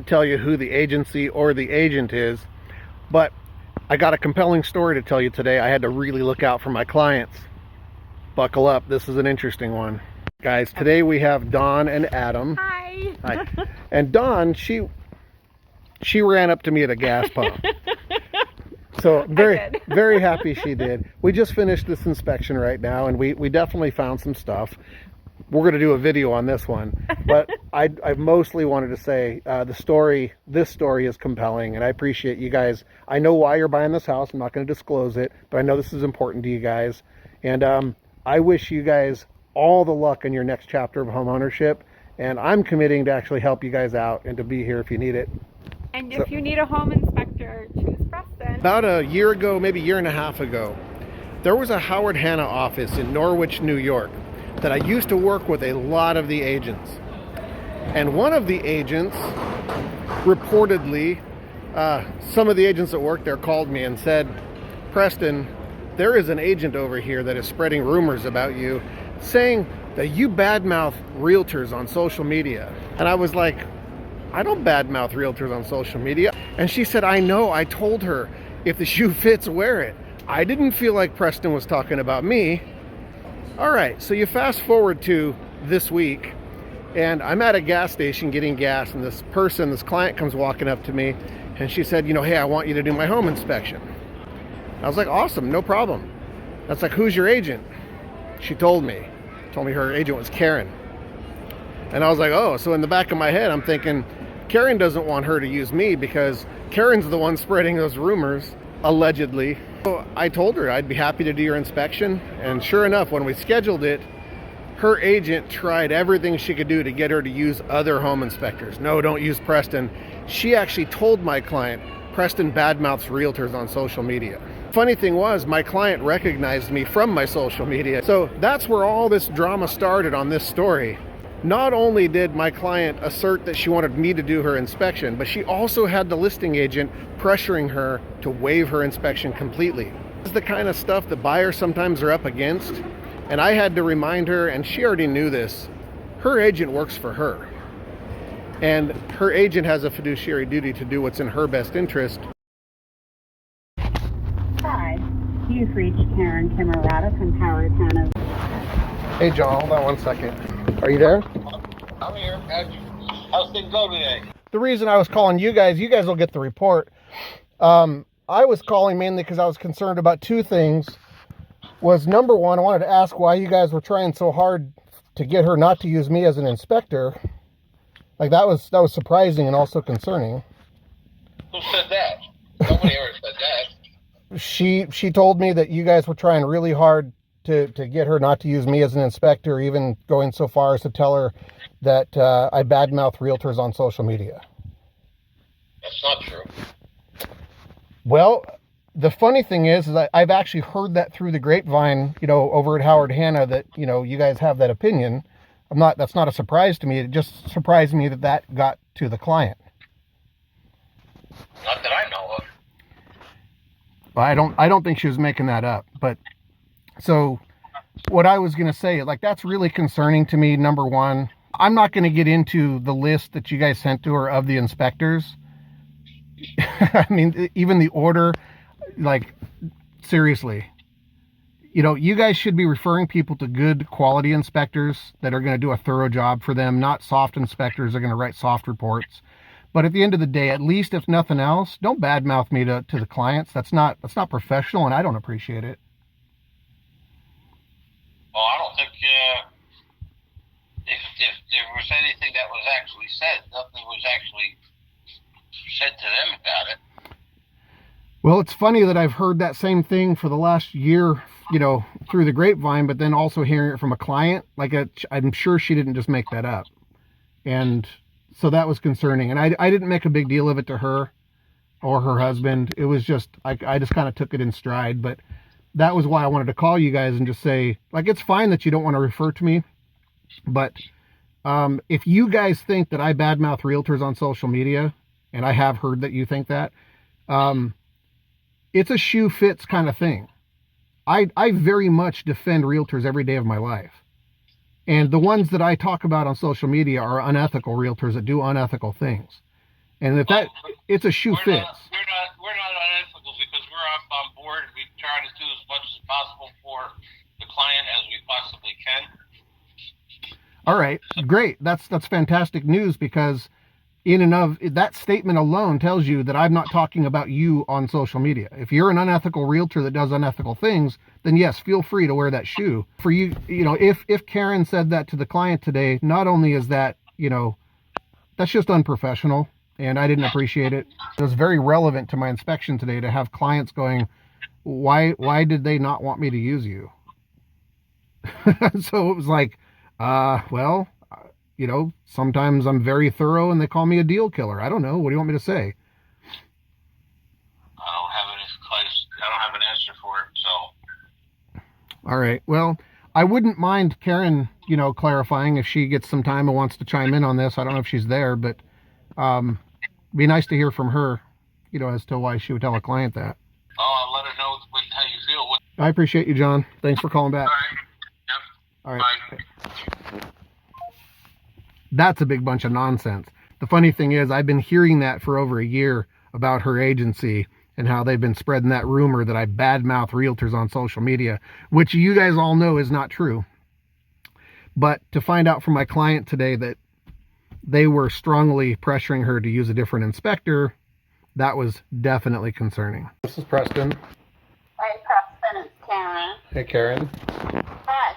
tell you who the agency or the agent is, but I got a compelling story to tell you today. I had to really look out for my clients. Buckle up, this is an interesting one. Guys, today we have Dawn and Adam. Hi. Hi. And Dawn, she ran up to me at a gas pump. So very happy she did. We just finished this inspection right now, and we definitely found some stuff. We're going to do a video on this one, but I mostly wanted to say this story is compelling, and I appreciate you guys. I know why you're buying this house. I'm not going to disclose it, but I know this is important to you guys, and I wish you guys all the luck in your next chapter of homeownership, and I'm committing to actually help you guys out and to be here if you need it. And if you need a home inspector, choose Preston. About a year ago, maybe a year and a half ago, there was a Howard Hanna office in Norwich, New York, that I used to work with a lot of the agents. And one of the agents, reportedly, some of the agents that worked there called me and said, Preston, there is an agent over here that is spreading rumors about you, saying that you badmouth realtors on social media. And I was like, I don't badmouth realtors on social media. And she said, I know, I told her, if the shoe fits, wear it. I didn't feel like Preston was talking about me. All right, so you fast forward to this week, and I'm at a gas station getting gas, and this client comes walking up to me, and she said, hey, I want you to do my home inspection. I was like, awesome, no problem. That's like, who's your agent? She told me her agent was Karen. And I was like, oh, so in the back of my head, I'm thinking, Karen doesn't want her to use me because Karen's the one spreading those rumors, allegedly. So I told her I'd be happy to do your inspection. And sure enough, when we scheduled it, her agent tried everything she could do to get her to use other home inspectors. No, don't use Preston. She actually told my client, Preston badmouths realtors on social media. Funny thing was, my client recognized me from my social media. So that's where all this drama started on this story. Not only did my client assert that she wanted me to do her inspection, but she also had the listing agent pressuring her to waive her inspection completely. This is the kind of stuff that buyers sometimes are up against. And I had to remind her, and she already knew this, her agent works for her. And her agent has a fiduciary duty to do what's in her best interest. Hi, you've reached Karen Camerata from Howard Hanna. Hey John, hold on one second. Are you there? I'm here. How's things go today? The reason I was calling you guys will get the report. I was calling mainly because I was concerned about two things. Was number one, I wanted to ask why you guys were trying so hard to get her not to use me as an inspector. Like that was surprising and also concerning. Who said that? Nobody ever said that. She told me that you guys were trying really hard to get her not to use me as an inspector, even going so far as to tell her that I badmouth realtors on social media. That's not true. Well, the funny thing is I've actually heard that through the grapevine, over at Howard Hanna, that, you guys have that opinion. That's not a surprise to me. It just surprised me that got to the client. Not that I know of. Well, I don't think she was making that up, but so what I was going to say, that's really concerning to me. Number one, I'm not going to get into the list that you guys sent to her of the inspectors. I mean, even the order, seriously, you guys should be referring people to good quality inspectors that are going to do a thorough job for them, not soft inspectors that are going to write soft reports. But at the end of the day, at least if nothing else, don't badmouth me to the clients. That's not professional, and I don't appreciate it. Well, I don't think if there was anything that was actually said, nothing was actually said to them about it. Well, it's funny that I've heard that same thing for the last year, through the grapevine, but then also hearing it from a client. I'm sure she didn't just make that up. And so that was concerning. And I didn't make a big deal of it to her or her husband. It was just, I just kind of took it in stride. But that was why I wanted to call you guys and just say, it's fine that you don't want to refer to me. But if you guys think that I badmouth realtors on social media, and I have heard that you think that, it's a shoe fits kind of thing. I very much defend realtors every day of my life. And the ones that I talk about on social media are unethical realtors that do unethical things. And if that, it's a shoe fits. We're not unethical because we're up on board. We try to do as much as possible for the client as we possibly can. All right, great. That's fantastic news, because in and of that statement alone tells you that I'm not talking about you on social media. If you're an unethical realtor that does unethical things, then yes, feel free to wear that shoe. For you, if Karen said that to the client today, not only is that, that's just unprofessional, and I didn't appreciate it. It was very relevant to my inspection today to have clients going, why did they not want me to use you? So it was like, well, sometimes I'm very thorough and they call me a deal killer. I don't know. What do you want me to say? I don't have an answer for it, so. All right. Well, I wouldn't mind Karen, clarifying if she gets some time and wants to chime in on this. I don't know if she's there, but be nice to hear from her, as to why she would tell a client that. Oh, I'll let her know how you feel. I appreciate you, John. Thanks for calling back. All right. Yep. All right. Bye. That's a big bunch of nonsense. The funny thing is, I've been hearing that for over a year about her agency and how they've been spreading that rumor that I badmouth realtors on social media, which you guys all know is not true. But to find out from my client today that they were strongly pressuring her to use a different inspector, that was definitely concerning. This is Preston. Hey, Preston, it's Karen. Hey, Karen. Hi.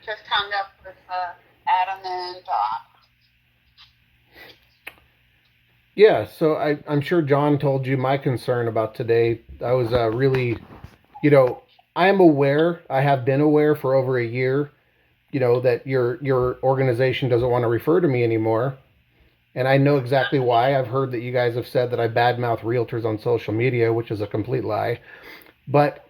Just hung up with Adam and Doc. Yeah, so I'm sure John told you my concern about today. I was really, I am aware, I have been aware for over a year, that your organization doesn't want to refer to me anymore. And I know exactly why. I've heard that you guys have said that I badmouth realtors on social media, which is a complete lie. But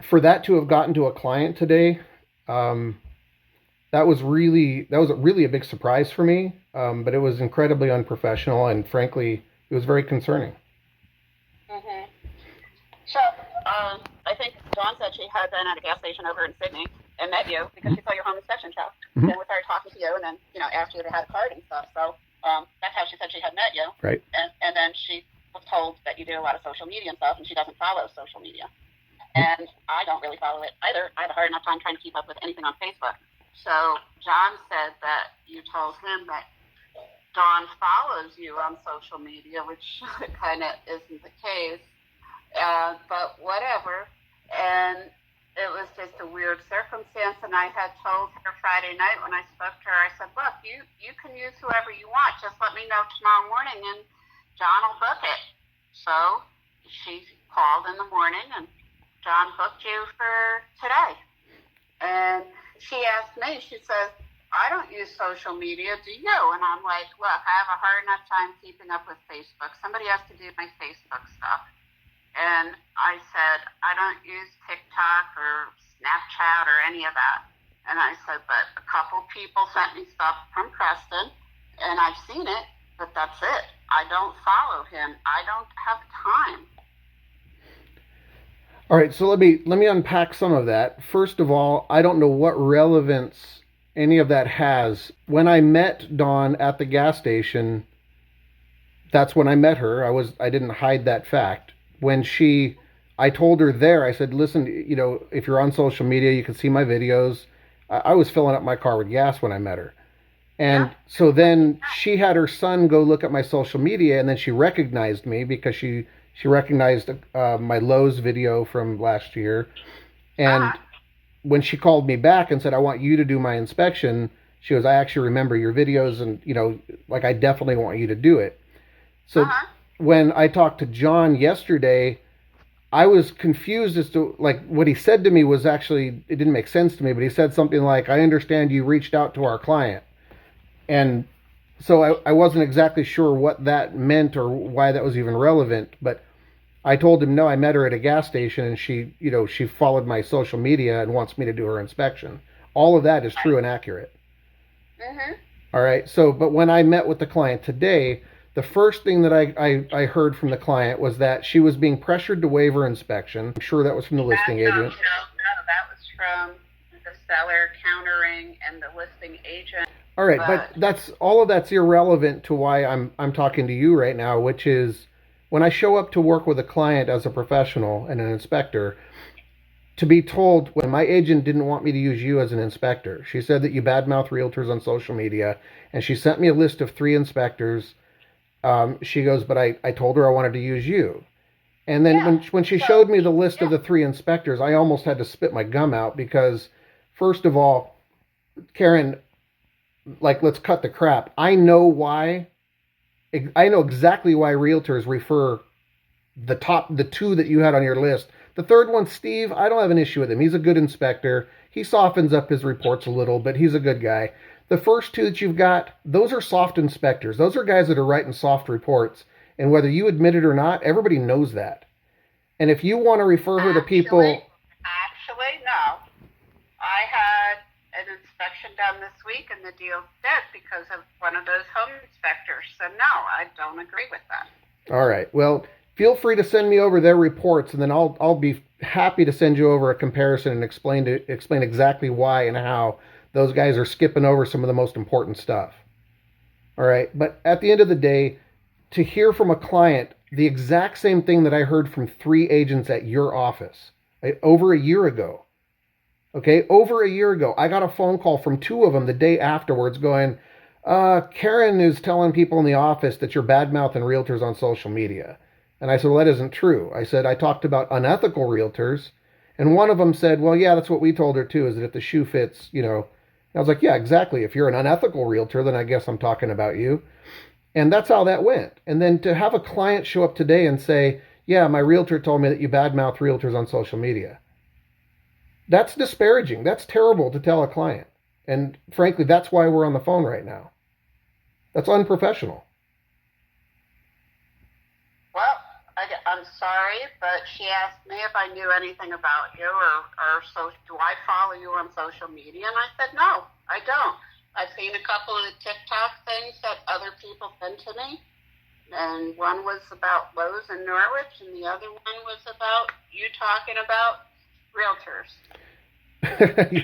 for that to have gotten to a client today, that was really a big surprise for me. But it was incredibly unprofessional, and frankly, it was very concerning. Mm-hmm. So, I think Dawn said she had been at a gas station over in Sydney and met you because she saw your home inspection show. Mm-hmm. Then we started talking to you, and then, after you had a card and stuff. So, that's how she said she had met you. Right. And then she was told that you do a lot of social media and stuff, and she doesn't follow social media. And I don't really follow it either. I have a hard enough time trying to keep up with anything on Facebook. So John said that you told him that Dawn follows you on social media, which kind of isn't the case, but whatever. And it was just a weird circumstance, and I had told her Friday night when I spoke to her, I said, look, you can use whoever you want. Just let me know tomorrow morning, and John will book it. So she called in the morning, and John booked you for today. And she asked me, she says, I don't use social media, do you? And I'm like, look, I have a hard enough time keeping up with Facebook. Somebody has to do my Facebook stuff. And I said, I don't use TikTok or Snapchat or any of that. And I said, but a couple people sent me stuff from Preston, and I've seen it, but that's it. I don't follow him. I don't have time. All right, so let me unpack some of that. First of all, I don't know what relevance any of that has. When I met Dawn at the gas station, that's when I met her. I didn't hide that fact. When I told her there, I said, listen, if you're on social media, you can see my videos. I was filling up my car with gas when I met her. And so then she had her son go look at my social media, and then she recognized me because she recognized my Lowe's video from last year. And when she called me back and said, I want you to do my inspection, she goes, I actually remember your videos, and, I definitely want you to do it. So when I talked to John yesterday, I was confused as to, what he said to me was actually, it didn't make sense to me, but he said something like, I understand you reached out to our client. And so I wasn't exactly sure what that meant or why that was even relevant, but I told him, no, I met her at a gas station, and she followed my social media and wants me to do her inspection. All of that is true and accurate. Mm-hmm. All right. So, but when I met with the client today, the first thing that I heard from the client was that she was being pressured to waive her inspection. I'm sure that was from the listing agent. No, that was from the seller countering and the listing agent. All right, but that's all of that's irrelevant to why I'm talking to you right now, which is when I show up to work with a client as a professional and an inspector, to be told when my agent didn't want me to use you as an inspector. She said that you badmouth realtors on social media, and she sent me a list of 3 inspectors. She goes, but I told her I wanted to use you. And then when she showed me the list of the 3 inspectors, I almost had to spit my gum out because, first of all, Karen, like, let's cut the crap. I know exactly why realtors refer the 2 that you had on your list. The 3rd one, Steve, I don't have an issue with him. He's a good inspector. He softens up his reports a little, but he's a good guy. The first 2 that you've got, those are soft inspectors. Those are guys that are writing soft reports. And whether you admit it or not, everybody knows that. And if you want to refer her to people... Actually, no. I had an inspection done this week and the deal dead because of one of those home inspectors. So no, I don't agree with that. All right. Well, feel free to send me over their reports, and then I'll be happy to send you over a comparison and explain exactly why and how those guys are skipping over some of the most important stuff. All right. But at the end of the day, to hear from a client the exact same thing that I heard from 3 agents at your office over a year ago. Okay, over a year ago, I got a phone call from 2 of them the day afterwards going, Karen is telling people in the office that you're bad-mouthing realtors on social media. And I said, well, that isn't true. I said, I talked about unethical realtors. And one of them said, well, yeah, that's what we told her too, is that if the shoe fits, you know. I was like, yeah, exactly. If you're an unethical realtor, then I guess I'm talking about you. And that's how that went. And then to have a client show up today and say, yeah, my realtor told me that you badmouth realtors on social media. That's disparaging. That's terrible to tell a client. And frankly, that's why we're on the phone right now. That's unprofessional. Well, I'm sorry, but she asked me if I knew anything about you or so do I follow you on social media? And I said, no, I don't. I've seen a couple of TikTok things that other people sent to me. And one was about Lowe's in Norwich, and the other one was about you talking about realtors.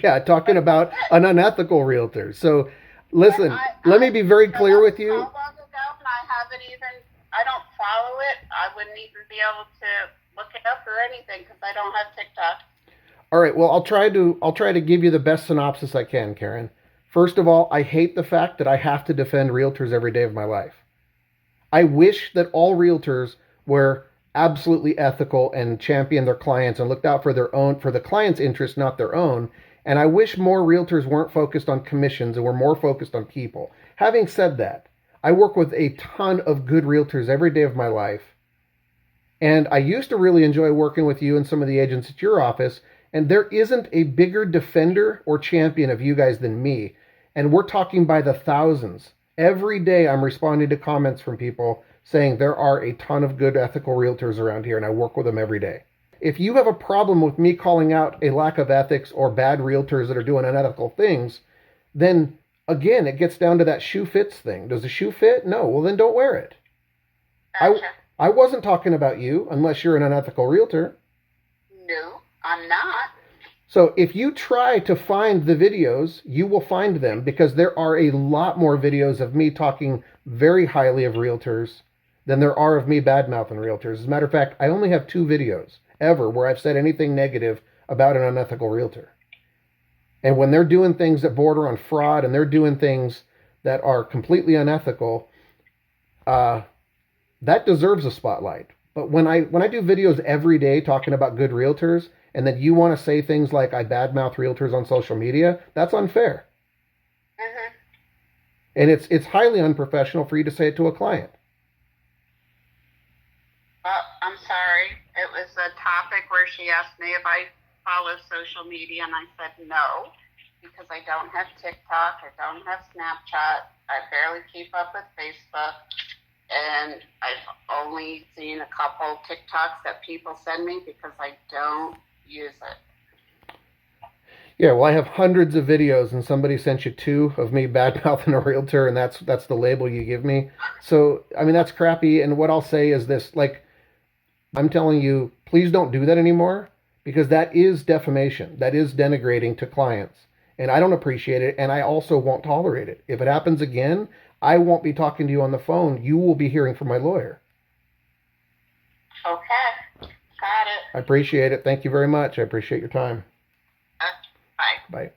Yeah, talking about an unethical realtor. So, listen, let me be very clear with you. So long ago, and I don't follow it. I wouldn't even be able to look it up or anything because I don't have TikTok. All right, well, I'll try to give you the best synopsis I can, Karen. First of all, I hate the fact that I have to defend realtors every day of my life. I wish that all realtors were absolutely ethical and championed their clients and looked out for the client's interest, not their own. And I wish more realtors weren't focused on commissions and were more focused on people. Having said that, I work with a ton of good realtors every day of my life. And I used to really enjoy working with you and some of the agents at your office. And there isn't a bigger defender or champion of you guys than me. And we're talking by the thousands. Every day I'm responding to comments from people saying there are a ton of good ethical realtors around here, and I work with them every day. If you have a problem with me calling out a lack of ethics or bad realtors that are doing unethical things, then again, it gets down to that shoe fits thing. Does the shoe fit? No. Well, then don't wear it. Gotcha. I wasn't talking about you unless you're an unethical realtor. No, I'm not. So if you try to find the videos, you will find them because there are a lot more videos of me talking very highly of realtors than there are of me bad-mouthing realtors. As a matter of fact, I only have 2 videos ever where I've said anything negative about an unethical realtor. And when they're doing things that border on fraud and they're doing things that are completely unethical, that deserves a spotlight. But when I do videos every day talking about good realtors, and then you want to say things like I badmouth realtors on social media, that's unfair. Mm-hmm. And it's highly unprofessional for you to say it to a client. Well, I'm sorry. It was a topic where she asked me if I follow social media, and I said no, because I don't have TikTok, I don't have Snapchat, I barely keep up with Facebook, and I've only seen a couple TikToks that people send me because I don't use it. Yeah, well, I have hundreds of videos, and somebody sent you 2 of me bad-mouthing a realtor, and that's the label you give me. So, I mean, that's crappy, and what I'll say is this, like, I'm telling you, please don't do that anymore, because that is defamation. That is denigrating to clients. and I don't appreciate it, and I also won't tolerate it. If it happens again, I won't be talking to you on the phone. You will be hearing from my lawyer. Okay. Got it. I appreciate it. Thank you very much. I appreciate your time. Bye. Bye.